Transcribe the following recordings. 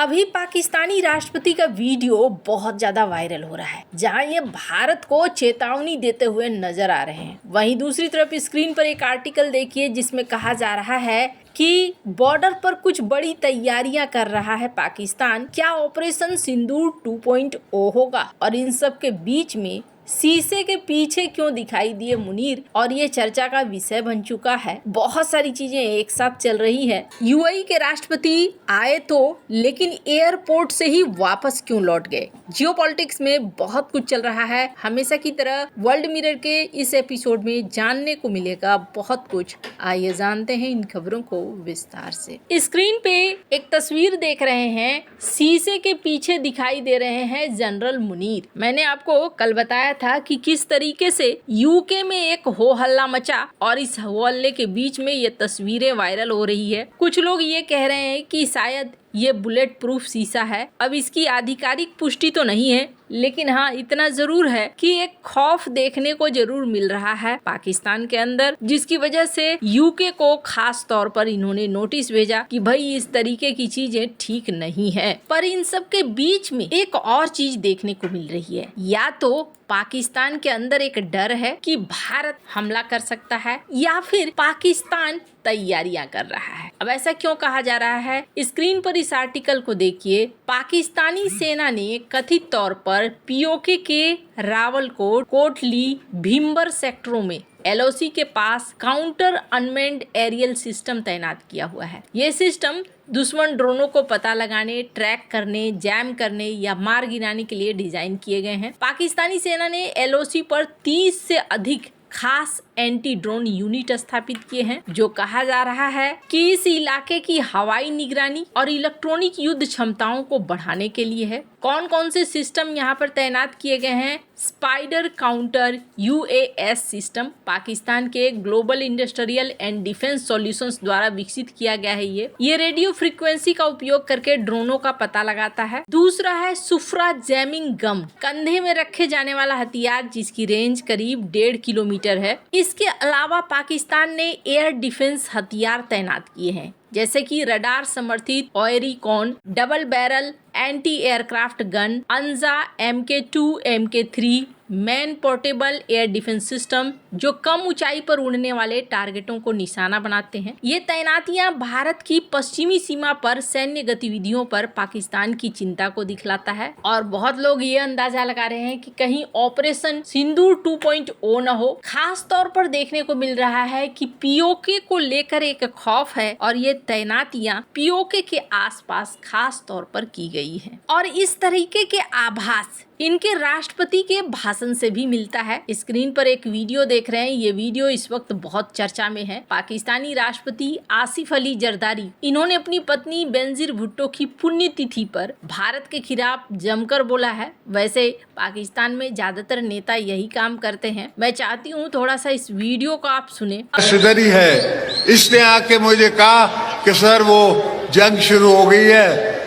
अभी पाकिस्तानी राष्ट्रपति का वीडियो बहुत ज्यादा वायरल हो रहा है, जहां ये भारत को चेतावनी देते हुए नजर आ रहे हैं। वहीं दूसरी तरफ स्क्रीन पर एक आर्टिकल देखिए जिसमें कहा जा रहा है कि बॉर्डर पर कुछ बड़ी तैयारियां कर रहा है पाकिस्तान। क्या ऑपरेशन सिंदूर 2.0 होगा? और इन सब के बीच में शीशे के पीछे क्यों दिखाई दिए मुनीर, और ये चर्चा का विषय बन चुका है। बहुत सारी चीजें एक साथ चल रही है। यूएई के राष्ट्रपति आए तो, लेकिन एयरपोर्ट से ही वापस क्यों लौट गए? जियोपॉलिटिक्स में बहुत कुछ चल रहा है। हमेशा की तरह वर्ल्ड मिरर के इस एपिसोड में जानने को मिलेगा बहुत कुछ। आइए जानते हैं इन खबरों को विस्तार से। स्क्रीन पे एक तस्वीर देख रहे हैं, शीशे के पीछे दिखाई दे रहे हैं जनरल मुनीर। मैंने आपको कल बताया था कि किस तरीके से यूके में एक हो हल्ला मचा और इस हो हल्ले के बीच में ये तस्वीरें वायरल हो रही है। कुछ लोग ये कह रहे हैं कि शायद ये बुलेट प्रूफ शीशा है। अब इसकी आधिकारिक पुष्टि तो नहीं है, लेकिन हाँ इतना जरूर है कि एक खौफ देखने को जरूर मिल रहा है पाकिस्तान के अंदर, जिसकी वजह से यूके को खास तौर पर इन्होंने नोटिस भेजा कि भाई इस तरीके की चीजें ठीक नहीं है। पर इन सब के बीच में एक और चीज देखने को मिल रही है, या तो पाकिस्तान के अंदर एक डर है कि भारत हमला कर सकता है, या फिर पाकिस्तान तैयारियां कर रहा है। अब ऐसा क्यों कहा जा रहा है? स्क्रीन पर इस आर्टिकल को देखिए। पाकिस्तानी सेना ने कथित तौर पर पीओके के रावलकोट, कोटली, भीमबर सेक्टरों में एलओसी के पास काउंटर अनमेन्ड एरियल सिस्टम तैनात किया हुआ है। ये सिस्टम दुश्मन ड्रोनों को पता लगाने, ट्रैक करने, जैम करने या मार गिराने के लिए डिजाइन किए गए हैं। पाकिस्तानी सेना ने एलओसी पर 30 से अधिक खास एंटी ड्रोन यूनिट स्थापित किए हैं, जो कहा जा रहा है कि इस इलाके की हवाई निगरानी और इलेक्ट्रॉनिक युद्ध क्षमताओं को बढ़ाने के लिए है। कौन कौन से सिस्टम यहाँ पर तैनात किए गए हैं? Spider counter UAS system Pakistan के global industrial and defence solutions द्वारा विकसित किया गया है। ये रेडियो फ्रीक्वेंसी का उपयोग करके ड्रोनों का पता लगाता है। दूसरा है सुफ्रा जैमिंग गम, कंधे में रखे जाने वाला हथियार जिसकी रेंज करीब 1.5 किलोमीटर है। इसके अलावा पाकिस्तान ने एयर डिफेंस हथियार तैनात किए हैं, जैसे कि रडार समर्थित Oerlikon double barrel anti aircraft gun, Anza MK2 MK3 man portable air defence system, जो कम ऊंचाई पर उड़ने वाले टारगेटों को निशाना बनाते हैं। ये तैनातियां भारत की पश्चिमी सीमा पर सैन्य गतिविधियों पर पाकिस्तान की चिंता को दिखलाता है। और बहुत लोग ये अंदाजा लगा रहे हैं कि कहीं ऑपरेशन सिंदूर 2.0 न हो। खास तौर पर देखने को मिल रहा है कि पीओके को लेकर एक खौफ है और ये तैनातियां पीओके के आसपास खास तौर पर की गई है। और इस तरीके के आभास इनके राष्ट्रपति के भाषण से भी मिलता है। स्क्रीन पर एक वीडियो देख रहे हैं, ये वीडियो इस वक्त बहुत चर्चा में है। पाकिस्तानी राष्ट्रपति आसिफ अली जरदारी, इन्होंने अपनी पत्नी बेनजीर भुट्टो की पुण्यतिथि पर भारत के खिलाफ जमकर बोला है। वैसे पाकिस्तान में ज्यादातर नेता यही काम करते हैं। मैं चाहती हूँ थोड़ा सा इस वीडियो को आप सुने। सुधरी है, इसने आके मुझे कहा कि सर वो जंग शुरू हो गई है।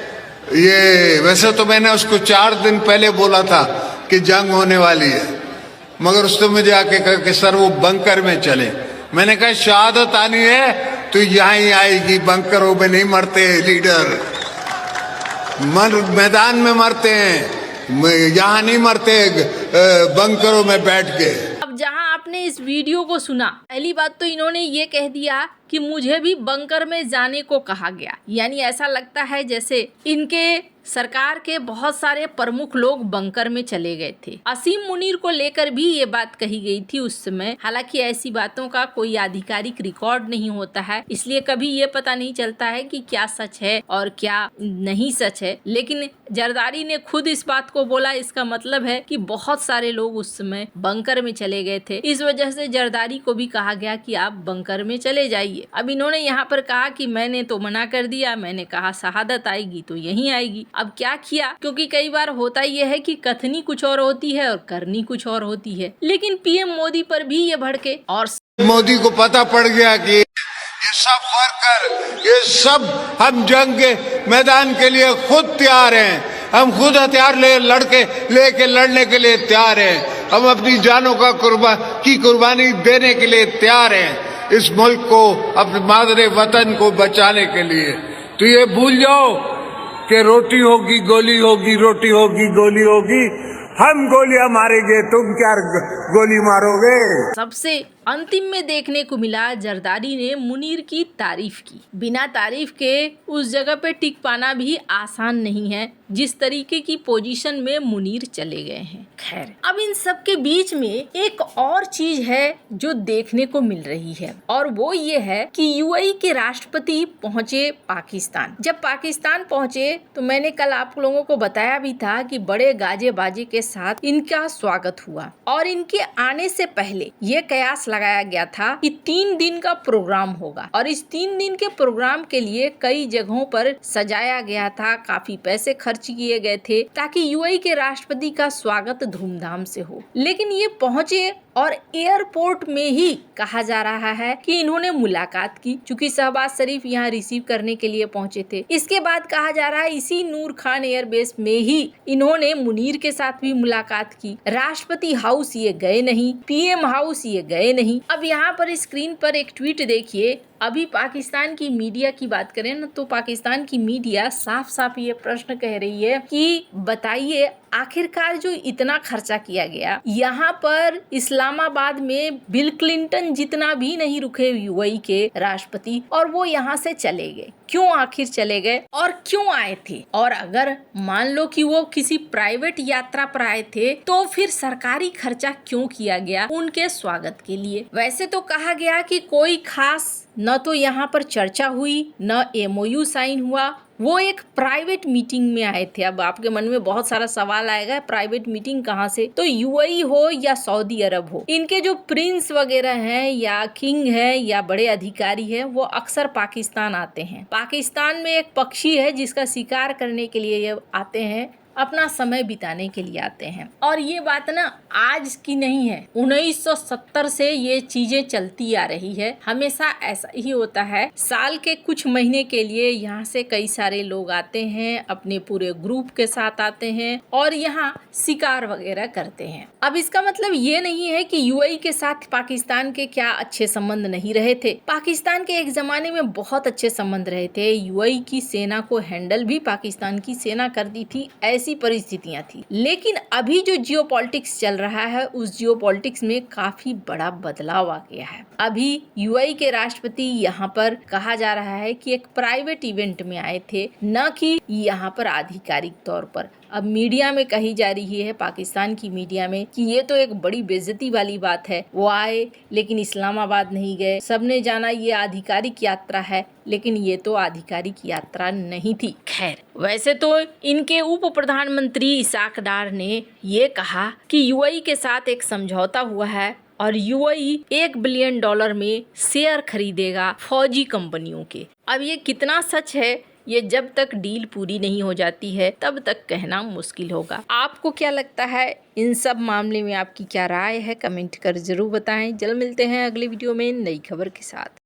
ये वैसे तो मैंने उसको 4 दिन पहले बोला था कि जंग होने वाली है, मगर उसने मुझे आके कहा कि सर वो बंकर में चले। मैंने कहा शहादत आनी है तो यहाँ ही आएगी, बंकरों में नहीं मरते लीडर, मैदान में मरते हैं, यहाँ नहीं मरते बंकरों में बैठ के। अब जहाँ आपने इस वीडियो को सुना, पहली बात तो इन्होंने ये कह दिया कि मुझे भी बंकर में जाने को कहा गया। यानी ऐसा लगता है जैसे इनके सरकार के बहुत सारे प्रमुख लोग बंकर में चले गए थे। असीम मुनीर को लेकर भी ये बात कही गई थी उस समय। हालांकि ऐसी बातों का कोई आधिकारिक रिकॉर्ड नहीं होता है, इसलिए कभी ये पता नहीं चलता है कि क्या सच है और क्या नहीं सच है। लेकिन जरदारी ने खुद इस बात को बोला, इसका मतलब है कि बहुत सारे लोग उस समय बंकर में चले गए थे। इस वजह से जरदारी को भी कहा गया कि आप बंकर में चले जाइए। अब इन्होंने यहाँ पर कहा कि मैंने तो मना कर दिया, मैंने कहा शहादत आएगी तो यहीं आएगी। अब क्या किया? क्योंकि कई बार होता यह है कि कथनी कुछ और होती है और करनी कुछ और होती है। लेकिन पीएम मोदी पर भी ये भड़के और मोदी को पता पड़ गया कि ये सब वर्कर, ये सब हम जंग के मैदान के लिए खुद तैयार हैं। हम खुद हथियार लेके लड़ने के लिए तैयार हैं। हम अपनी जानों का कुर्बानी देने के लिए तैयार हैं, इस मुल्क को, अपने मादरे वतन को बचाने के लिए। तो ये भूल जाओ कि रोटी होगी गोली होगी, रोटी होगी गोली होगी, हम गोलियां मारेंगे तुम क्या गोली मारोगे। सबसे अंतिम में देखने को मिला जरदारी ने मुनीर की तारीफ की। बिना तारीफ के उस जगह पे टिक पाना भी आसान नहीं है जिस तरीके की पोजीशन में मुनीर चले गए हैं। खैर, अब इन सब के बीच में एक और चीज है जो देखने को मिल रही है और वो ये है कि यूएई के राष्ट्रपति पहुंचे पाकिस्तान। जब पाकिस्तान पहुंचे तो मैंने कल आप लोगों को बताया भी था कि बड़े गाजे बाजे के साथ इनका स्वागत हुआ और इनके आने से पहले ये कयास लगाया गया था कि 3 दिन का प्रोग्राम होगा और इस 3 दिन के प्रोग्राम के लिए कई जगहों पर सजाया गया था, काफी पैसे खर्च किए गए थे ताकि यूएई के राष्ट्रपति का स्वागत धूमधाम से हो। लेकिन ये पहुंचे और एयरपोर्ट में ही कहा जा रहा है कि इन्होंने मुलाकात की, चूंकि शहबाज शरीफ यहाँ रिसीव करने के लिए पहुंचे थे। इसके बाद कहा जा रहा है इसी नूर खान एयरबेस में ही इन्होंने मुनीर के साथ भी मुलाकात की। राष्ट्रपति हाउस ये गए नहीं, पीएम हाउस ये गए नहीं। अब यहाँ पर स्क्रीन पर एक ट्वीट देखिए। अभी पाकिस्तान की मीडिया की बात करें ना तो पाकिस्तान की मीडिया साफ साफ ये प्रश्न कह रही है कि बताइए आखिरकार जो इतना खर्चा किया गया, यहाँ पर इस्लामाबाद में बिल क्लिंटन जितना भी नहीं रुके यूएई के राष्ट्रपति और वो यहाँ से चले गए। क्यों आखिर चले गए और क्यों आए थे? और अगर मान लो कि वो किसी प्राइवेट यात्रा पर आए थे तो फिर सरकारी खर्चा क्यों किया गया उनके स्वागत के लिए? वैसे तो कहा गया कि कोई खास न तो यहाँ पर चर्चा हुई न एमओयू साइन हुआ, वो एक प्राइवेट मीटिंग में आए थे। अब आपके मन में बहुत सारा सवाल आएगा, प्राइवेट मीटिंग कहाँ से? तो यूएई हो या सऊदी अरब हो, इनके जो प्रिंस वगैरह हैं या किंग है या बड़े अधिकारी है वो अक्सर पाकिस्तान आते हैं। पाकिस्तान में एक पक्षी है जिसका शिकार करने के लिए ये आते हैं, अपना समय बिताने के लिए आते हैं। और ये बात ना आज की नहीं है, 1970 से ये चीजें चलती आ रही है। हमेशा ऐसा ही होता है, साल के कुछ महीने के लिए यहाँ से कई सारे लोग आते हैं, अपने पूरे ग्रुप के साथ आते हैं और यहाँ शिकार वगैरह करते हैं। अब इसका मतलब ये नहीं है कि यूएई के साथ पाकिस्तान के क्या अच्छे संबंध नहीं रहे थे। पाकिस्तान के एक जमाने में बहुत अच्छे संबंध रहे थे। यूएई की सेना को हैंडल भी पाकिस्तान की सेना करती थी, ऐसी परिस्थितियां थी। लेकिन अभी जो जियोपॉलिटिक्स चल रहा है उस जियोपॉलिटिक्स में काफी बड़ा बदलाव आ गया है। अभी यूएई के राष्ट्रपति यहाँ पर कहा जा रहा है कि एक प्राइवेट इवेंट में आए थे, न कि यहाँ पर आधिकारिक तौर पर। अब मीडिया में कही जा रही है, पाकिस्तान की मीडिया में, कि ये तो एक बड़ी बेइज्जती वाली बात है, वो आए लेकिन इस्लामाबाद नहीं गए, सबने जाना ये आधिकारिक यात्रा है, लेकिन ये तो आधिकारिक यात्रा नहीं थी। खैर, वैसे तो इनके उप प्रधानमंत्री इसाक डार ने ये कहा कि यूएई के साथ एक समझौता हुआ है और यूएई $1 बिलियन में शेयर खरीदेगा फौजी कंपनियों के। अब ये कितना सच है, ये जब तक डील पूरी नहीं हो जाती है तब तक कहना मुश्किल होगा। आपको क्या लगता है इन सब मामले में? आपकी क्या राय है? कमेंट कर जरूर बताएं। जल्द मिलते हैं अगले वीडियो में नई खबर के साथ।